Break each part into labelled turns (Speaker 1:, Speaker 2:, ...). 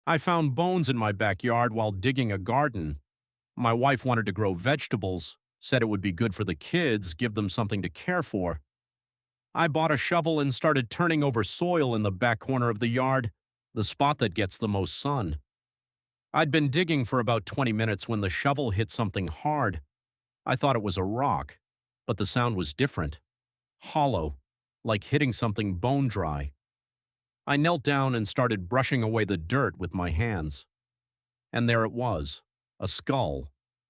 Speaker 1: I found bones in my backyard while digging a garden. My wife wanted to grow vegetables, said it would be good for the kids, give them something to care for. I bought a shovel and started turning over soil in the back corner of the yard, the spot that gets the most sun. I'd been digging for about 20 minutes when the shovel hit something hard. I thought it was a rock, but the sound was different. Hollow, like hitting something bone dry. I knelt down and started brushing away the dirt with my hands. And there it was, a skull.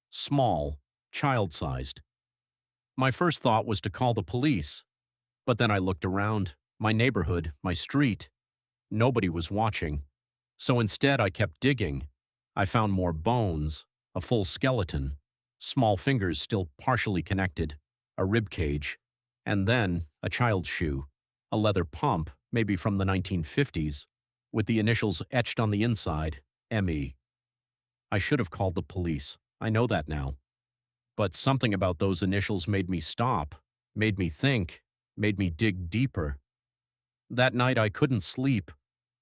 Speaker 1: Small, child-sized. My first thought was to call the police, but then I looked around, my neighborhood, my street. Nobody was watching. So instead I kept digging. I found more bones, a full skeleton, small fingers still partially connected, a rib cage, and then a child's shoe, a leather pump, maybe from the 1950s, with the initials etched on the inside, ME. I should have called the police. I know that now. But something about those initials made me stop, made me think, made me dig deeper. That night I couldn't sleep.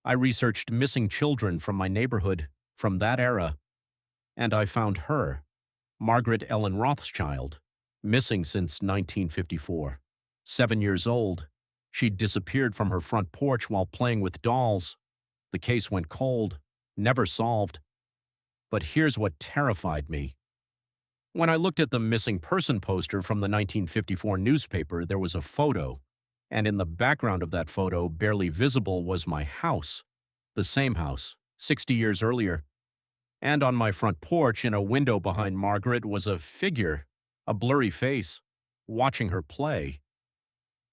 Speaker 1: I researched missing children from my neighborhood, from that era. And I found her, Margaret Ellen Rothschild, missing since 1954. 7 years old. She'd disappeared from her front porch while playing with dolls. The case went cold, never solved. But here's what terrified me. When I looked at the missing person poster from the 1954 newspaper, there was a photo, and in the background of that photo, barely visible, was my house, the same house, 60 years earlier. And on my front porch, in a window behind Margaret, was a figure, a blurry face, watching her play.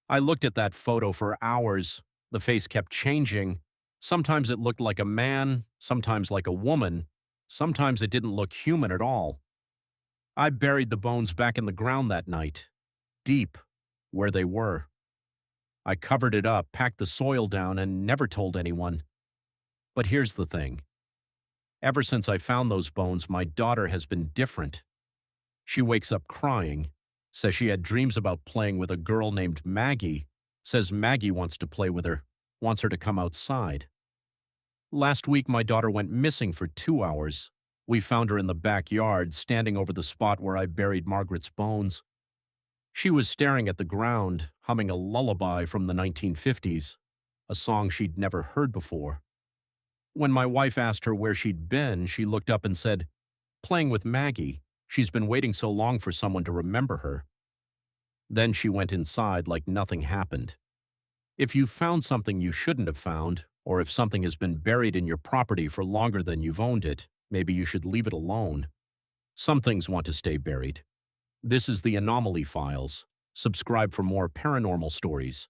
Speaker 1: I looked at that photo for hours. The face kept changing. Sometimes it looked like a man, sometimes like a woman. Sometimes it didn't look human at all. I buried the bones back in the ground that night, deep, where they were. I covered it up, packed the soil down, and never told anyone. But here's the thing. Ever since I found those bones, my daughter has been different. She wakes up crying, says she had dreams about playing with a girl named Maggie, says Maggie wants to play with her, wants her to come outside. Last week, my daughter went missing for 2 hours. We found her in the backyard, standing over the spot where I buried Margaret's bones. She was staring at the ground, humming a lullaby from the 1950s, a song she'd never heard before. When my wife asked her where she'd been, she looked up and said, "Playing with Maggie. She's been waiting so long for someone to remember her." Then she went inside like nothing happened. If you found something you shouldn't have found, or if something has been buried in your property for longer than you've owned it, maybe you should leave it alone. Some things want to stay buried. This is the Anomaly Files. Subscribe for more paranormal stories.